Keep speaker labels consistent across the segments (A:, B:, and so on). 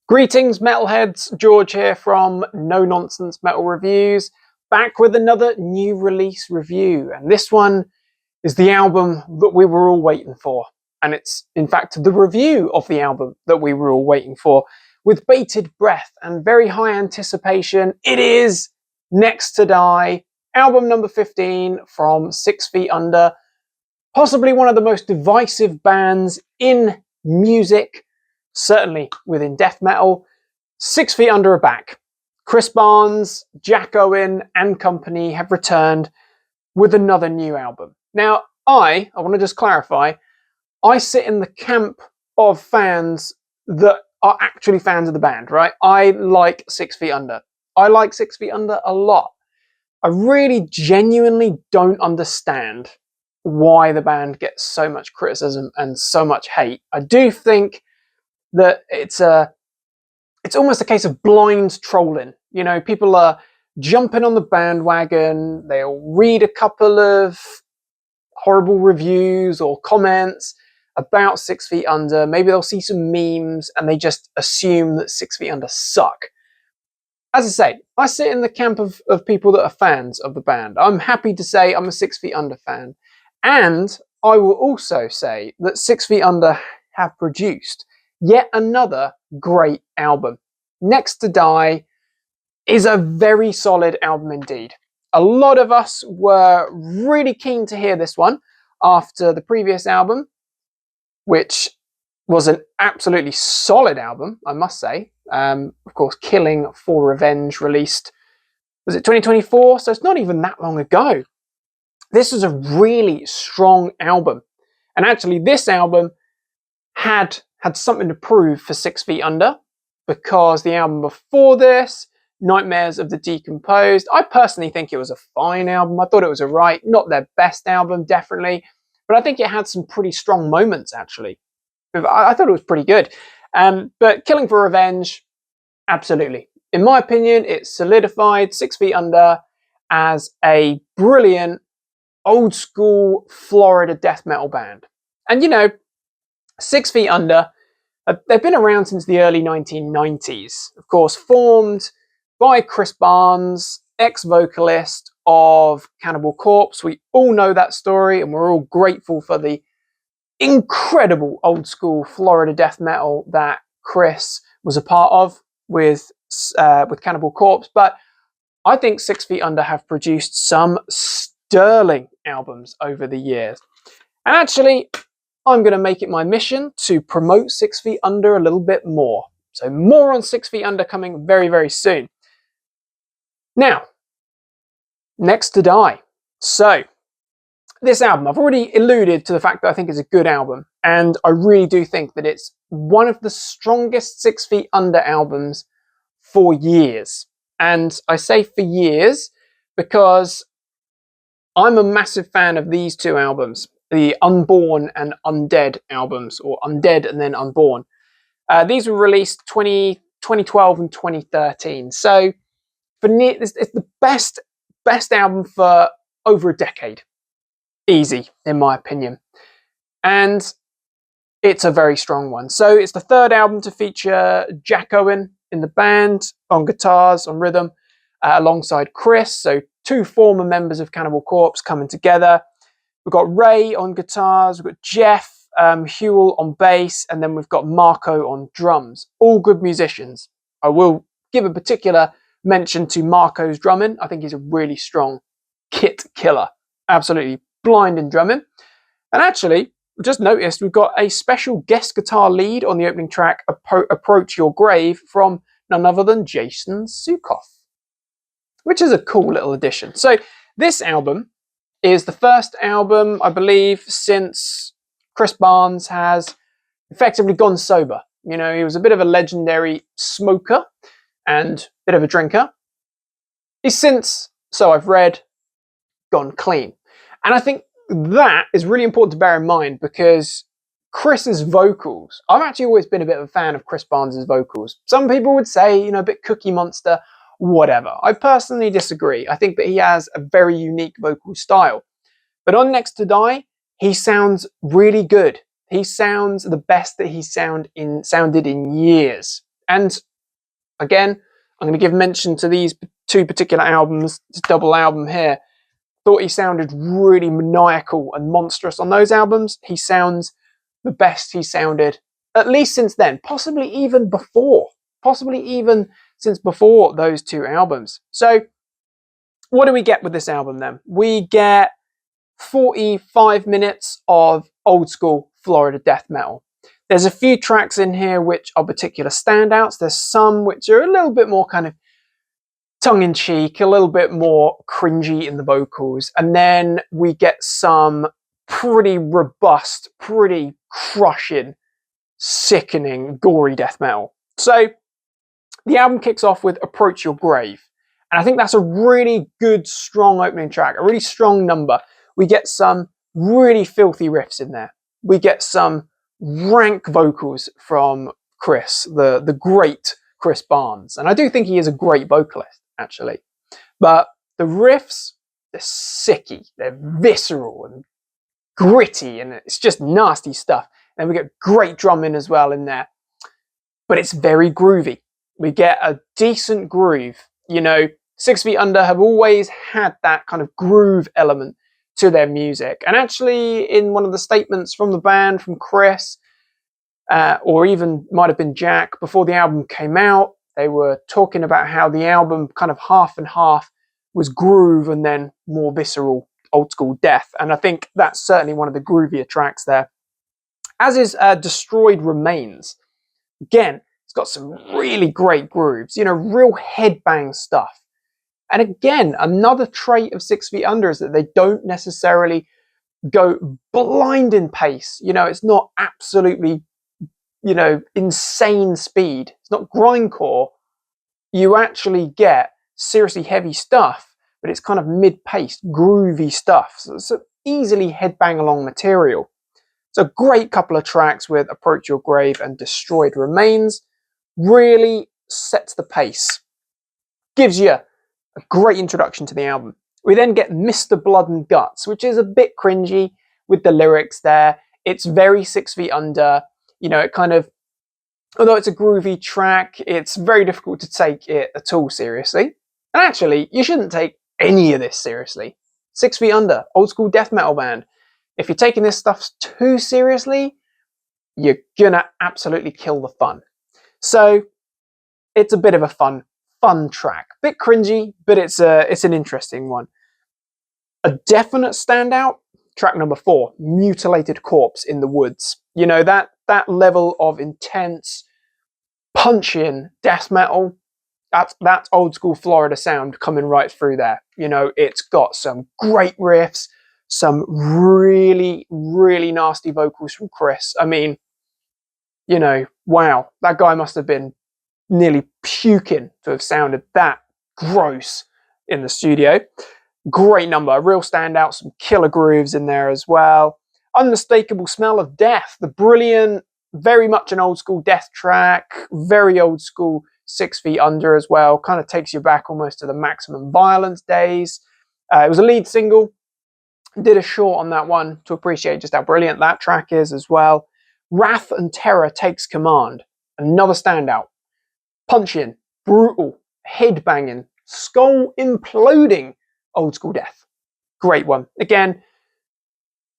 A: Greetings, metalheads. George here from No Nonsense Metal Reviews, back with another new release review. And this one is the album that we were all waiting for. And it's, in fact, the review of the album that we were all waiting for. With bated breath and very high anticipation, it is Next to Die, album number 15 from 6 Feet Under. Possibly one of the most divisive bands in music, certainly within death metal. 6 Feet Under are back. Chris Barnes, Jack Owen and company have returned with another new album. Now, I want to just clarify, I sit in the camp of fans that are actually fans of the band, right? I like 6 Feet Under. I like 6 Feet Under a lot. I really genuinely don't understand why the band gets so much criticism and so much hate. I do think that it's almost a case of blind trolling. You know, people are jumping on the bandwagon, they'll read a couple of horrible reviews or comments about 6 Feet Under, maybe they'll see some memes and they just assume that 6 Feet Under suck. As I say, I sit in the camp of people that are fans of the band. I'm happy to say I'm a 6 Feet Under fan. And I will also say that 6 Feet Under have produced yet another great album. Next to Die is a very solid album indeed. A lot of us were really keen to hear this one after the previous album, which was an absolutely solid album, I must say. Of course, Killing for Revenge released, was it 2024? So it's not even that long ago. This was a really strong album. And actually, this album had something to prove for 6 Feet Under, because the album before this, Nightmares of the Decomposed, I personally think it was a fine album. I thought it was alright. Not their best album, definitely. But I think it had some pretty strong moments, actually. I thought it was pretty good. But Killing for Revenge, absolutely. In my opinion, it solidified 6 Feet Under as a brilliant, old school Florida death metal band. And you know, 6 Feet Under, they've been around since the early 1990s. Of course, formed by Chris Barnes, ex-vocalist of Cannibal Corpse. We all know that story and we're all grateful for the incredible old school Florida death metal that Chris was a part of with Cannibal Corpse. But I think 6 Feet Under have produced some sterling albums over the years. And actually, I'm going to make it my mission to promote 6 Feet Under a little bit more. So more on 6 Feet Under coming very, very soon. Now, Next to Die. So, this album, I've already alluded to the fact that I think it's a good album, and I really do think that it's one of the strongest 6 Feet Under albums for years. And I say for years because I'm a massive fan of these two albums, the Unborn and Undead albums, or Undead and then Unborn. These were released 2012 and 2013. So it's the best album for over a decade. Easy, in my opinion. And it's a very strong one. So it's the third album to feature Jack Owen in the band, on guitars, on rhythm, alongside Chris. So two former members of Cannibal Corpse coming together. We've got Ray on guitars, we've got Jeff Hewell on bass, and then we've got Marco on drums. All good musicians. I will give a particular mention to Marco's drumming. I think he's a really strong kit killer. Absolutely blinding drumming. And actually, just noticed we've got a special guest guitar lead on the opening track, Approach Your Grave, from none other than Jason Suecof, which is a cool little addition. So this album is the first album, I believe, since Chris Barnes has effectively gone sober. You know, he was a bit of a legendary smoker and a bit of a drinker. He's since, so I've read, gone clean. And I think that is really important to bear in mind, because Chris's vocals, I've actually always been a bit of a fan of Chris Barnes' vocals. Some people would say, you know, a bit Cookie Monster, whatever. I personally disagree. I think that he has a very unique vocal style. But on Next to Die, he sounds really good. He sounds the best that he's sounded in years. And again, I'm going to give mention to these two particular albums, this double album here. Thought he sounded really maniacal and monstrous on those albums. He sounds the best he sounded, at least since then, possibly even since before those two albums. So what do we get with this album then? We get 45 minutes of old school Florida death metal. There's a few tracks in here which are particular standouts. There's some which are a little bit more kind of tongue-in-cheek, a little bit more cringy in the vocals. And then we get some pretty robust, pretty crushing, sickening, gory death metal. So the album kicks off with Approach Your Grave. And I think that's a really good, strong opening track, a really strong number. We get some really filthy riffs in there. We get some rank vocals from Chris, the great Chris Barnes. And I do think he is a great vocalist, actually. But the riffs, they're sicky, they're visceral and gritty, and it's just nasty stuff. And we get great drumming as well in there. But it's very groovy. We get a decent groove. You know, 6 Feet Under have always had that kind of groove element to their music. And actually, in one of the statements from the band, from Chris, or even might have been Jack, before the album came out, they were talking about how the album kind of half and half was groove and then more visceral, old school death. And I think that's certainly one of the groovier tracks there. As is Destroyed Remains. Again, it's got some really great grooves, you know, real headbang stuff. And again, another trait of 6 Feet Under is that they don't necessarily go blinding pace. You know, it's not absolutely, you know, insane speed. It's not grindcore. You actually get seriously heavy stuff, but it's kind of mid-paced, groovy stuff. So it's easily headbang along material. It's a great couple of tracks with Approach Your Grave and Destroyed Remains. Really sets the pace. Gives you a great introduction to the album. We then get Mr. Blood and Guts, which is a bit cringy with the lyrics there. It's very 6 Feet Under. You know, it kind of, although it's a groovy track, it's very difficult to take it at all seriously. And actually, you shouldn't take any of this seriously. 6 Feet Under, old school death metal band. If you're taking this stuff too seriously, you're gonna absolutely kill the fun. So it's a bit of a fun track. Bit cringy, but it's an interesting one. A definite standout, track number 4, Mutilated Corpse in the Woods. You know, that level of intense, punching death metal, that's old school Florida sound coming right through there. You know, it's got some great riffs, some really, really nasty vocals from Chris. I mean, you know, wow, that guy must have been nearly puking to have sounded that gross in the studio. Great number, a real standout, some killer grooves in there as well. Unmistakable Smell of Death, the brilliant, very much an old school death track, very old school 6 Feet Under as well, kind of takes you back almost to the Maximum Violence days. It was a lead single, did a short on that one to appreciate just how brilliant that track is as well. Wrath and Terror Takes Command, another standout. Punching, brutal, head-banging, skull imploding old school death. Great one. Again,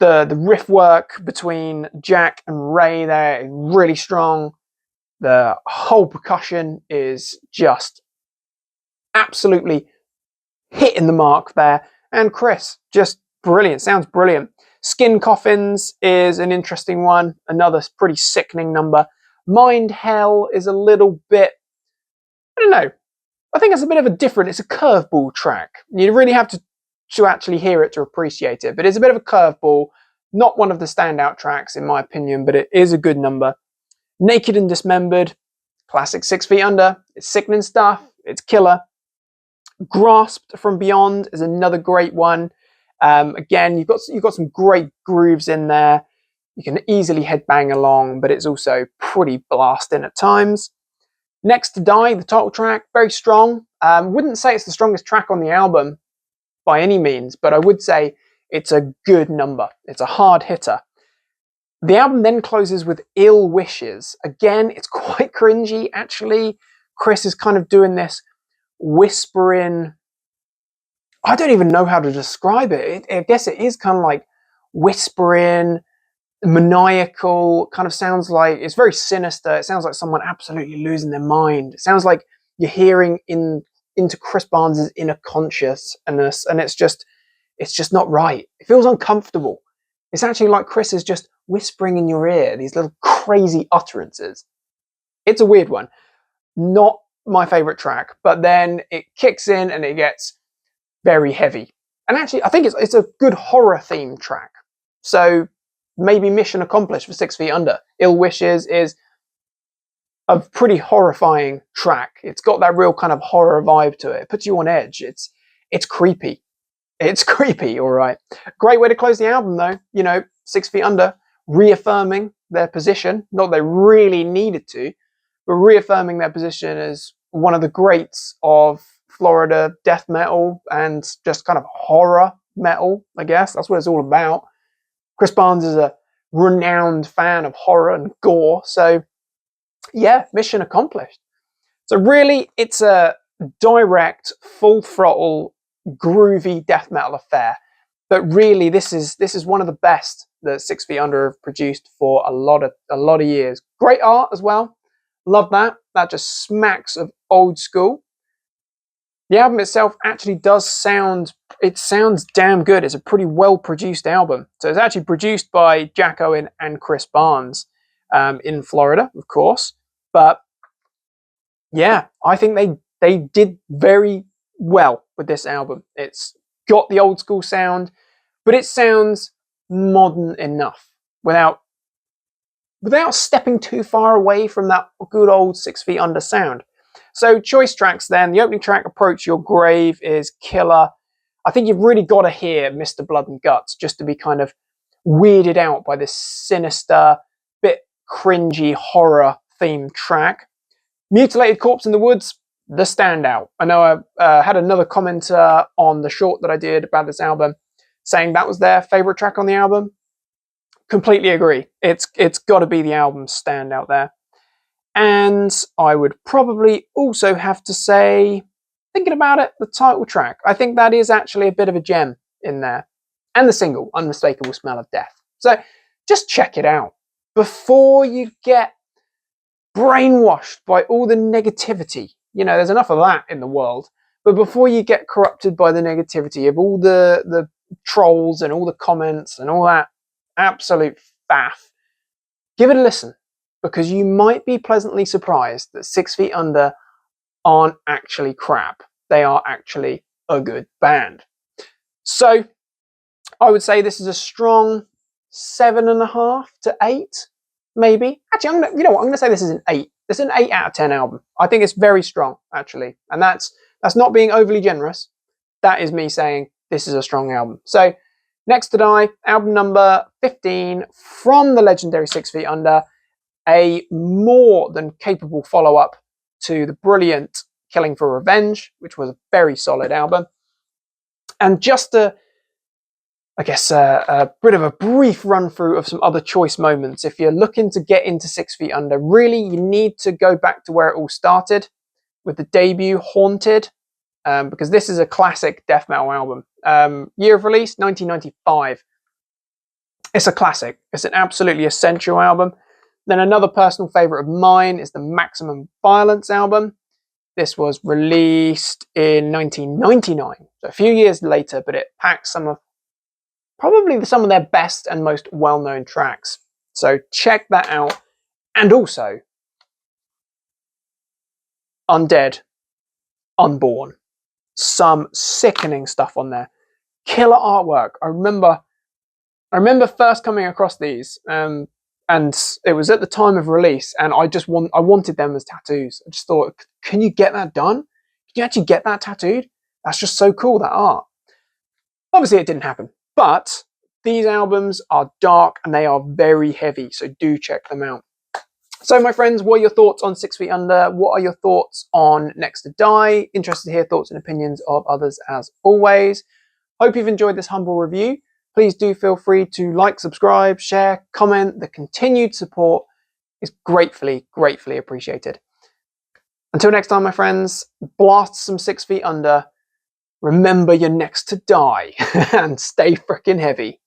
A: the riff work between Jack and Ray there is really strong. The whole percussion is just absolutely hitting the mark there. And Chris, just brilliant. Sounds brilliant. Skin Coffins is an interesting one. Another pretty sickening number. Mind Hell is a little bit, I don't know. I think it's a bit of a different, it's a curveball track. You really have to actually hear it to appreciate it. But it's a bit of a curveball. Not one of the standout tracks, in my opinion, but it is a good number. Naked and Dismembered, classic 6 Feet Under. It's sickening stuff. It's killer. Grasped from Beyond is another great one. Again, you've got some great grooves in there. You can easily headbang along, but it's also pretty blasting at times. Next to Die, the title track, very strong. Wouldn't say it's the strongest track on the album by any means, but I would say it's a good number. It's a hard hitter. The album then closes with Ill Wishes. Again, it's quite cringy, actually. Chris is kind of doing this whispering. I don't even know how to describe it. I guess it is kind of like whispering, maniacal, kind of sounds like, it's very sinister. It sounds like someone absolutely losing their mind. It sounds like you're hearing into Chris Barnes' inner consciousness, and it's just not right. It feels uncomfortable. It's actually like Chris is just whispering in your ear these little crazy utterances. It's a weird one. Not my favorite track, but then it kicks in and it gets very heavy. And actually, I think it's a good horror themed track. So maybe mission accomplished for 6 Feet Under. Ill Wishes is a pretty horrifying track. It's got that real kind of horror vibe to it. It puts you on edge. It's creepy. It's creepy, all right. Great way to close the album, though. 6 Feet Under, reaffirming their position. Not that they really needed to, but reaffirming their position as one of the greats of Florida death metal and just kind of horror metal, I guess. That's what it's all about. Chris Barnes is a renowned fan of horror and gore, so yeah, mission accomplished. So really, it's a direct, full throttle, groovy death metal affair. But really, this is one of the best that 6 Feet Under have produced for a lot of years. Great art as well. Love that. That just smacks of old school. The album itself actually sounds damn good. It's a pretty well produced album. So it's actually produced by Jack Owen and Chris Barnes in Florida, of course. But yeah, I think they did very well with this album. It's got the old school sound, but it sounds modern enough without stepping too far away from that good old 6 Feet Under sound. So choice tracks then. The opening track, Approach Your Grave, is killer. I think you've really got to hear Mr. Blood and Guts just to be kind of weirded out by this sinister, bit cringy horror themed track. Mutilated Corpse in the Woods, the standout. I know I had another commenter on the short that I did about this album saying that was their favorite track on the album. Completely agree. It's got to be the album's standout there. And I would probably also have to say, thinking about it, the title track. I think that is actually a bit of a gem in there. And the single, Unmistakable Smell of Death. So just check it out before you get brainwashed by all the negativity. There's enough of that in the world. But before you get corrupted by the negativity of all the trolls and all the comments and all that absolute faff, give it a listen. Because you might be pleasantly surprised that 6 Feet Under aren't actually crap. They are actually a good band. So I would say this is a strong 7.5 to 8, maybe. Actually, I'm gonna say this is an 8. This is an 8 out of 10 album. I think it's very strong, actually, and that's not being overly generous. That is me saying this is a strong album. So Next to Die, album number 15 from the legendary 6 Feet Under. A more than capable follow-up to the brilliant Killing for Revenge, which was a very solid album. And just a bit of a brief run-through of some other choice moments. If you're looking to get into 6 Feet Under, really you need to go back to where it all started with the debut, Haunted, because this is a classic death metal album. Year of release, 1995. It's a classic. It's an absolutely essential album. Then another personal favourite of mine is the Maximum Violence album. This was released in 1999, so a few years later, but it packs some of their best and most well-known tracks. So check that out. And also, Undead, Unborn. Some sickening stuff on there. Killer artwork. I remember first coming across these, and it was at the time of release, and I wanted them as tattoos. I just thought, can you get that done? Can you actually get that tattooed? That's just so cool, that art. Obviously, it didn't happen, but these albums are dark and they are very heavy, so do check them out. So, my friends, what are your thoughts on 6 Feet Under? What are your thoughts on Next to Die? Interested to hear thoughts and opinions of others as always. Hope you've enjoyed this humble review. please do feel free to like, subscribe, share, comment. The continued support is gratefully, gratefully appreciated. Until next time, my friends, blast some 6 feet under. Remember you're next to die and stay frickin' heavy.